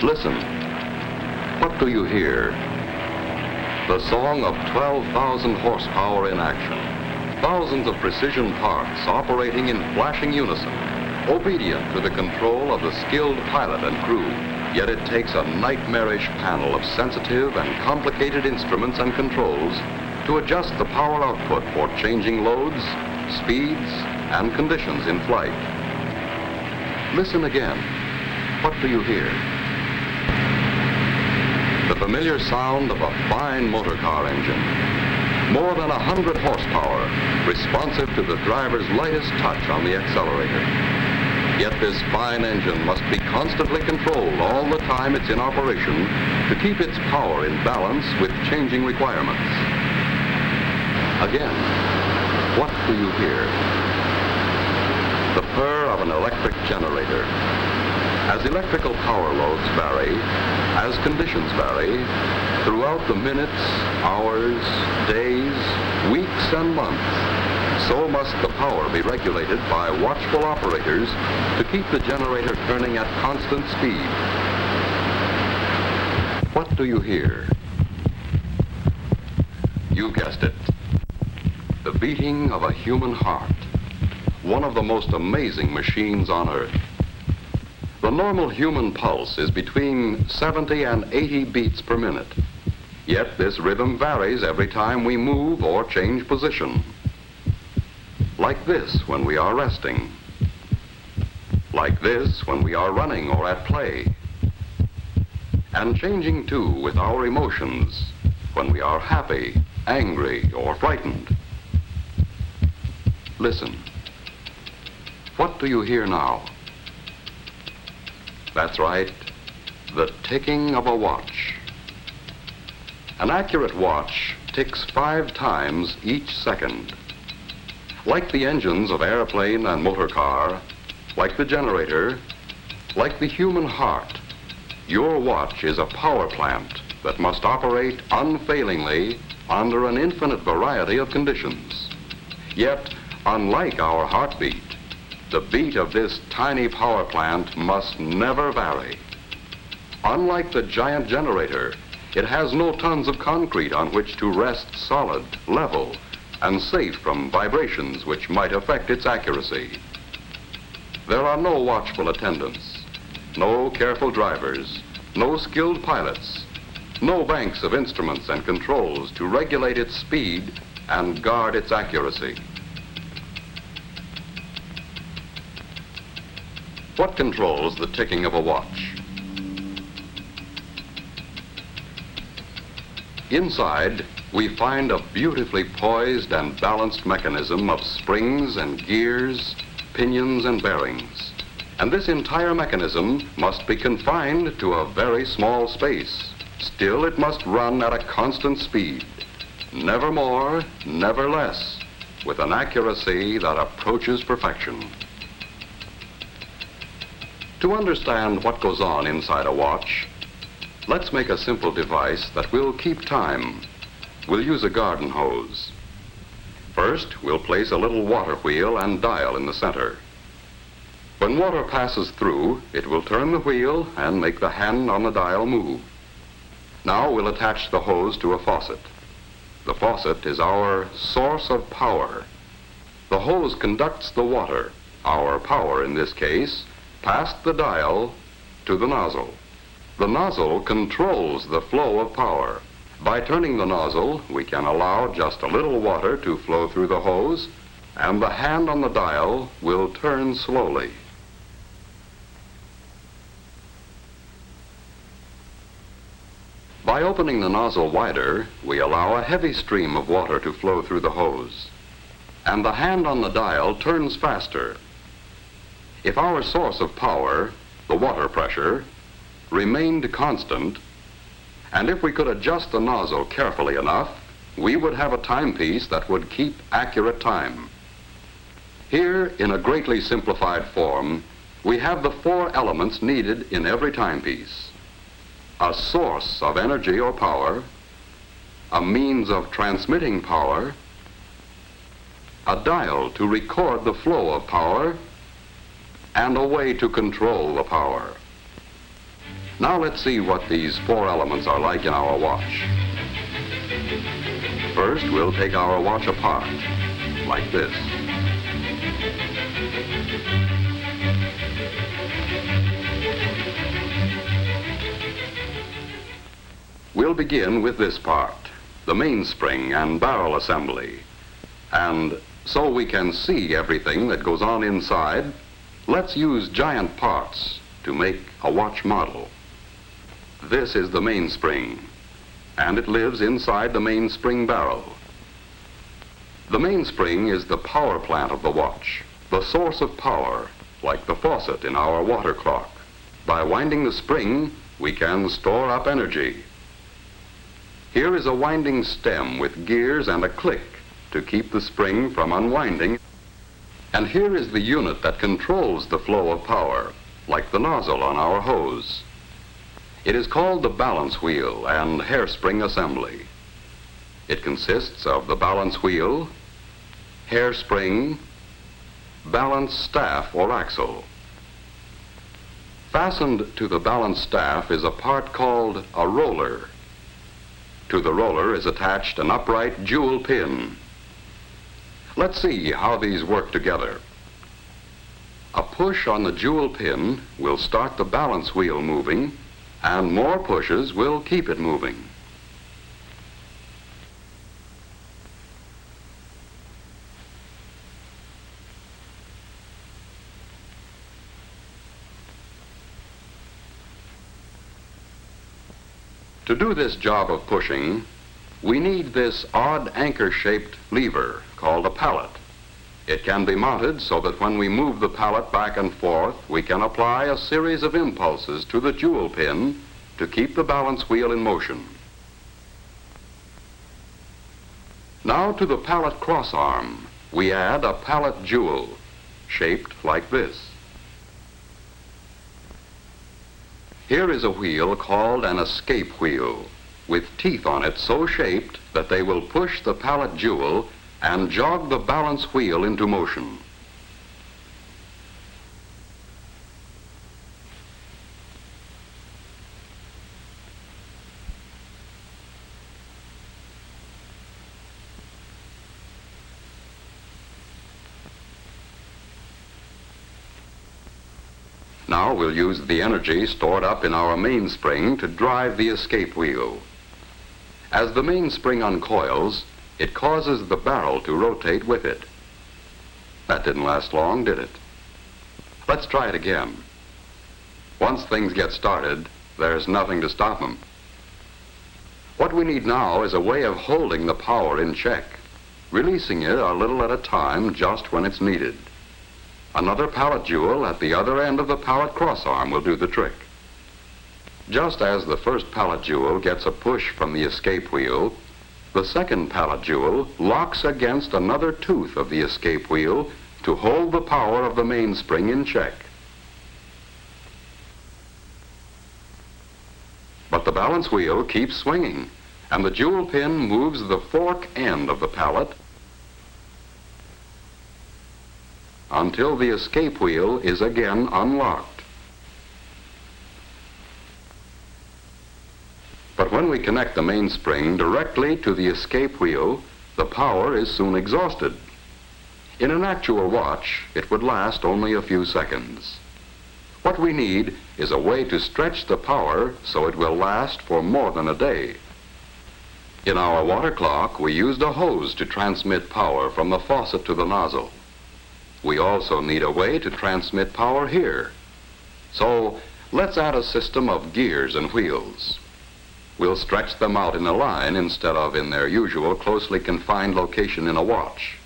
Listen. What do you hear? The song of 12,000 horsepower in action. Thousands of precision parts operating in flashing unison, obedient to the control of the skilled pilot and crew. Yet it takes a nightmarish panel of sensitive and complicated instruments and controls to adjust the power output for changing loads, speeds, and conditions in flight. Listen again. What do you hear? The familiar sound of a fine motor car engine. More than 100 horsepower, responsive to the driver's lightest touch on the accelerator. Yet this fine engine must be constantly controlled all the time it's in operation to keep its power in balance with changing requirements. Again, what do you hear? The purr of an electric generator. As electrical power loads vary, as conditions vary, throughout the minutes, hours, days, weeks, and months, so must the power be regulated by watchful operators to keep the generator turning at constant speed. What do you hear? You guessed it. The beating of a human heart, one of the most amazing machines on Earth. The normal human pulse is between 70 and 80 beats per minute. Yet this rhythm varies every time we move or change position. Like this when we are resting. Like this when we are running or at play. And changing too with our emotions when we are happy, angry, or frightened. Listen. What do you hear now? That's right, the ticking of a watch. An accurate watch ticks 5 times each second. Like the engines of airplane and motor car, like the generator, like the human heart, your watch is a power plant that must operate unfailingly under an infinite variety of conditions. Yet, unlike our heartbeat, the beat of this tiny power plant must never vary. Unlike the giant generator, it has no tons of concrete on which to rest solid, level, and safe from vibrations which might affect its accuracy. There are no watchful attendants, no careful drivers, no skilled pilots, no banks of instruments and controls to regulate its speed and guard its accuracy. What controls the ticking of a watch? Inside, we find a beautifully poised and balanced mechanism of springs and gears, pinions and bearings. And this entire mechanism must be confined to a very small space. Still, it must run at a constant speed. Never more, never less, with an accuracy that approaches perfection. To understand what goes on inside a watch, let's make a simple device that will keep time. We'll use a garden hose. First, we'll place a little water wheel and dial in the center. When water passes through, it will turn the wheel and make the hand on the dial move. Now we'll attach the hose to a faucet. The faucet is our source of power. The hose conducts the water, our power in this case, past the dial to the nozzle. The nozzle controls the flow of power. By turning the nozzle, we can allow just a little water to flow through the hose, and the hand on the dial will turn slowly. By opening the nozzle wider, we allow a heavy stream of water to flow through the hose, and the hand on the dial turns faster. If our source of power, the water pressure, remained constant, and if we could adjust the nozzle carefully enough, we would have a timepiece that would keep accurate time. Here, in a greatly simplified form, we have the 4 elements needed in every timepiece. A source of energy or power, a means of transmitting power, a dial to record the flow of power, and a way to control the power. Now let's see what these four elements are like in our watch. First, we'll take our watch apart, like this. We'll begin with this part, the mainspring and barrel assembly. And so we can see everything that goes on inside, let's use giant parts to make a watch model. This is the mainspring, and it lives inside the mainspring barrel. The mainspring is the power plant of the watch, the source of power, like the faucet in our water clock. By winding the spring, we can store up energy. Here is a winding stem with gears and a click to keep the spring from unwinding. And here is the unit that controls the flow of power, like the nozzle on our hose. It is called the balance wheel and hairspring assembly. It consists of the balance wheel, hairspring, balance staff or axle. Fastened to the balance staff is a part called a roller. To the roller is attached an upright jewel pin. Let's see how these work together. A push on the jewel pin will start the balance wheel moving, and more pushes will keep it moving. To do this job of pushing, we need this odd anchor-shaped lever called a pallet. It can be mounted so that when we move the pallet back and forth, we can apply a series of impulses to the jewel pin to keep the balance wheel in motion. Now to the pallet crossarm, we add a pallet jewel shaped like this. Here is a wheel called an escape wheel, with teeth on it so shaped that they will push the pallet jewel and jog the balance wheel into motion. Now we'll use the energy stored up in our mainspring to drive the escape wheel. As the mainspring uncoils, it causes the barrel to rotate with it. That didn't last long, did it? Let's try it again. Once things get started, there's nothing to stop them. What we need now is a way of holding the power in check, releasing it a little at a time just when it's needed. Another pallet jewel at the other end of the pallet crossarm will do the trick. Just as the first pallet jewel gets a push from the escape wheel, the second pallet jewel locks against another tooth of the escape wheel to hold the power of the mainspring in check. But the balance wheel keeps swinging, and the jewel pin moves the fork end of the pallet until the escape wheel is again unlocked. But when we connect the mainspring directly to the escape wheel, the power is soon exhausted. In an actual watch, it would last only a few seconds. What we need is a way to stretch the power so it will last for more than a day. In our water clock, we used a hose to transmit power from the faucet to the nozzle. We also need a way to transmit power here. So let's add a system of gears and wheels. We'll stretch them out in a line instead of in their usual closely confined location in a watch.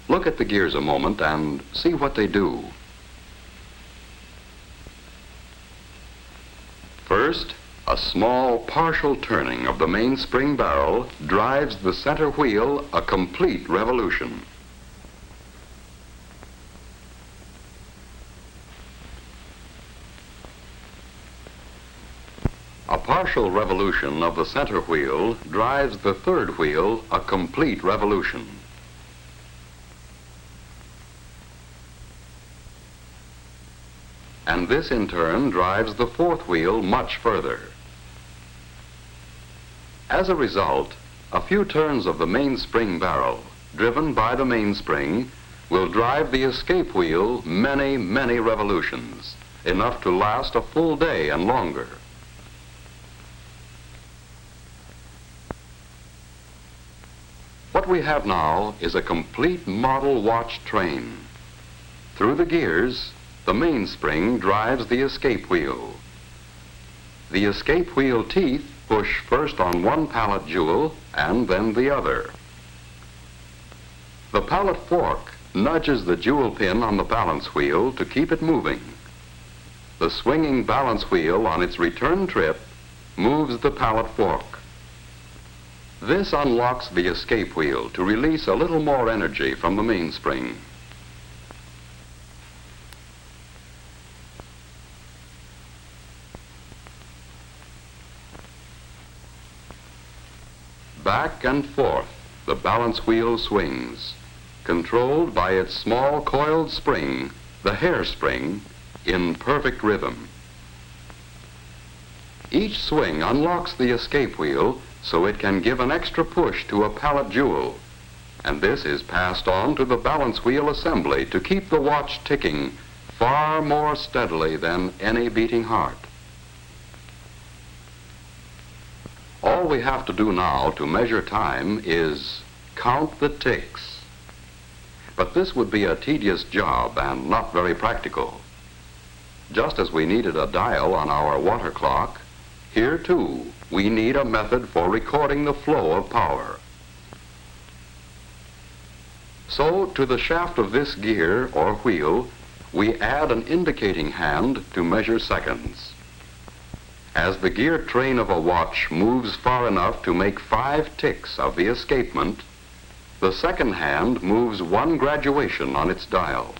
Look at the gears a moment and see what they do. First, a small partial turning of the mainspring barrel drives the center wheel a complete revolution. A partial revolution of the center wheel drives the third wheel a complete revolution. and this in turn drives the fourth wheel much further. As a result, a few turns of the mainspring barrel, driven by the mainspring, will drive the escape wheel many, many revolutions, enough to last a full day and longer. What we have now is a complete model watch train. Through the gears, the mainspring drives the escape wheel. The escape wheel teeth push first on one pallet jewel and then the other. The pallet fork nudges the jewel pin on the balance wheel to keep it moving. The swinging balance wheel on its return trip moves the pallet fork. This unlocks the escape wheel to release a little more energy from the mainspring. Back and forth, the balance wheel swings, controlled by its small coiled spring, the hairspring, in perfect rhythm. Each swing unlocks the escape wheel so it can give an extra push to a pallet jewel, and this is passed on to the balance wheel assembly to keep the watch ticking far more steadily than any beating heart. All we have to do now to measure time is count the ticks. But this would be a tedious job and not very practical. Just as we needed a dial on our water clock, here too we need a method for recording the flow of power. So to the shaft of this gear or wheel, we add an indicating hand to measure seconds. As the gear train of a watch moves far enough to make 5 ticks of the escapement, the second hand moves 1 graduation on its dial.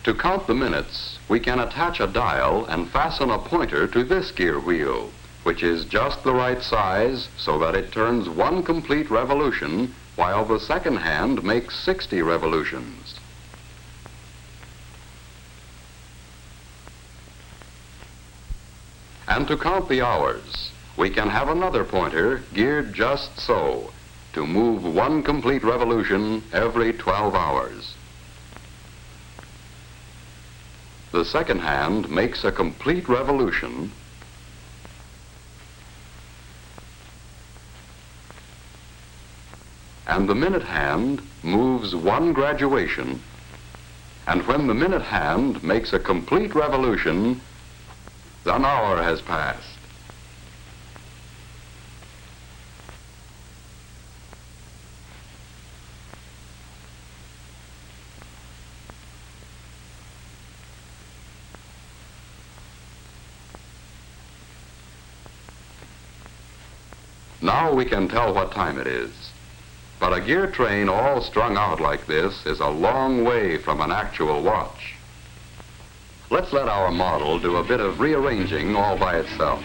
To count the minutes, we can attach a dial and fasten a pointer to this gear wheel, which is just the right size so that it turns 1 complete revolution while the second hand makes 60 revolutions. And to count the hours, we can have another pointer geared just so, to move 1 complete revolution every 12 hours. The second hand makes a complete revolution and the minute hand moves 1 graduation, and when the minute hand makes a complete revolution, an hour has passed. Now we can tell what time it is. But a gear train all strung out like this is a long way from an actual watch. Let's let our model do a bit of rearranging all by itself.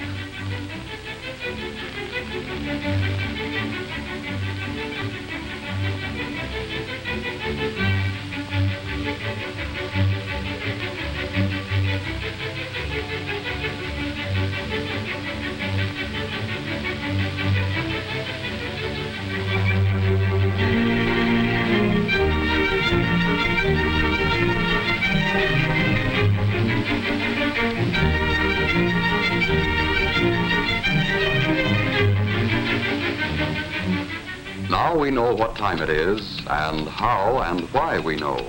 Now we know what time it is and how and why we know.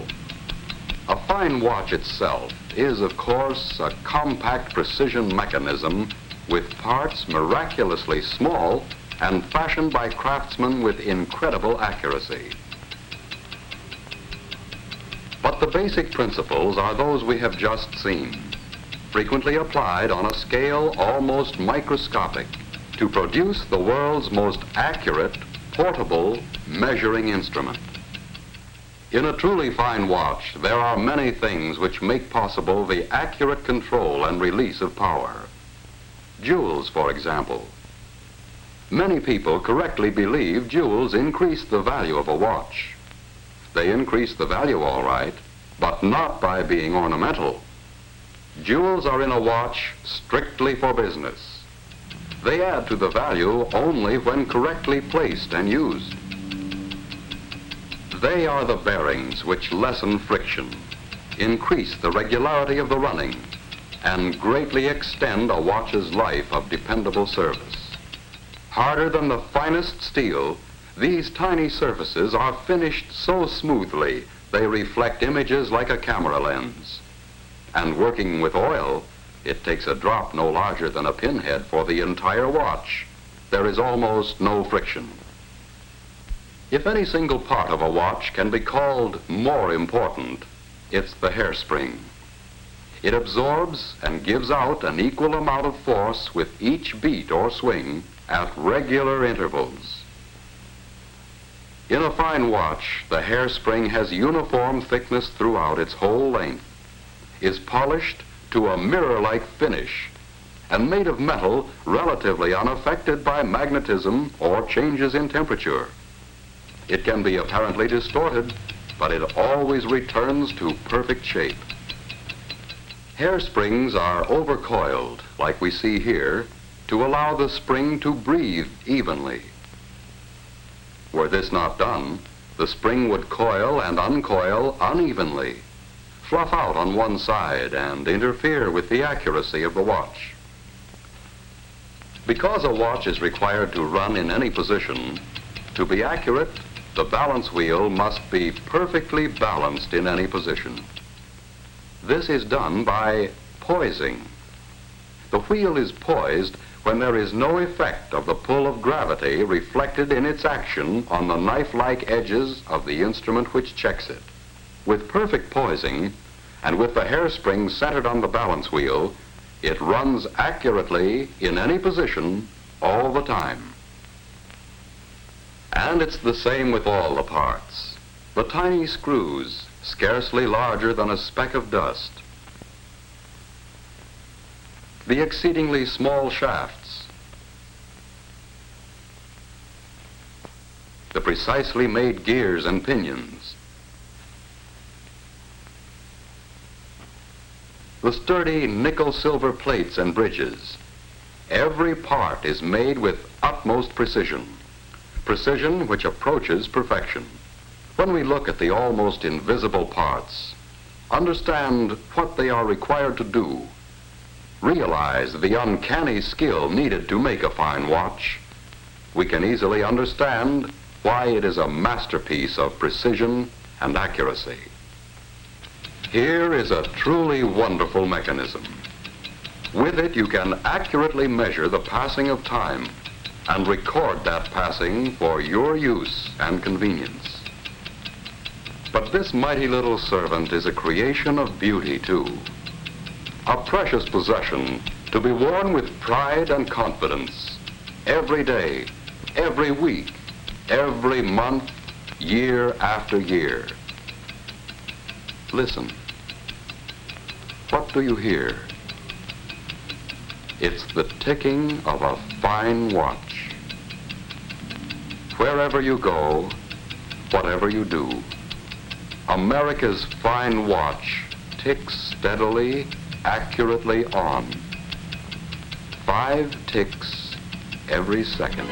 A fine watch itself is, of course, a compact precision mechanism with parts miraculously small and fashioned by craftsmen with incredible accuracy. But the basic principles are those we have just seen, frequently applied on a scale almost microscopic to produce the world's most accurate, portable measuring instrument. In a truly fine watch, there are many things which make possible the accurate control and release of power. Jewels, for example. Many people correctly believe jewels increase the value of a watch. They increase the value all right, but not by being ornamental. Jewels are in a watch strictly for business. They add to the value only when correctly placed and used. They are the bearings which lessen friction, increase the regularity of the running, and greatly extend a watch's life of dependable service. Harder than the finest steel, these tiny surfaces are finished so smoothly they reflect images like a camera lens. And working with oil, it takes a drop no larger than a pinhead for the entire watch. There is almost no friction. If any single part of a watch can be called more important, it's the hairspring. It absorbs and gives out an equal amount of force with each beat or swing at regular intervals. In a fine watch, the hairspring has uniform thickness throughout its whole length, is polished to a mirror-like finish, and made of metal relatively unaffected by magnetism or changes in temperature. It can be apparently distorted, but it always returns to perfect shape. Hairsprings are overcoiled, like we see here, to allow the spring to breathe evenly. Were this not done, the spring would coil and uncoil unevenly, fluff out on one side, and interfere with the accuracy of the watch. Because a watch is required to run in any position, to be accurate, the balance wheel must be perfectly balanced in any position. This is done by poising. The wheel is poised when there is no effect of the pull of gravity reflected in its action on the knife-like edges of the instrument which checks it. With perfect poising, and with the hairspring centered on the balance wheel, it runs accurately in any position all the time. And it's the same with all the parts. The tiny screws, scarcely larger than a speck of dust. The exceedingly small shafts. The precisely made gears and pinions. The sturdy nickel-silver plates and bridges. Every part is made with utmost precision. Precision which approaches perfection. When we look at the almost invisible parts, understand what they are required to do, realize the uncanny skill needed to make a fine watch, we can easily understand why it is a masterpiece of precision and accuracy. Here is a truly wonderful mechanism. With it, you can accurately measure the passing of time and record that passing for your use and convenience. But this mighty little servant is a creation of beauty, too. A precious possession to be worn with pride and confidence every day, every week, every month, year after year. Listen. What do you hear? It's the ticking of a fine watch. Wherever you go, whatever you do, America's fine watch ticks steadily, accurately on. 5 ticks every second.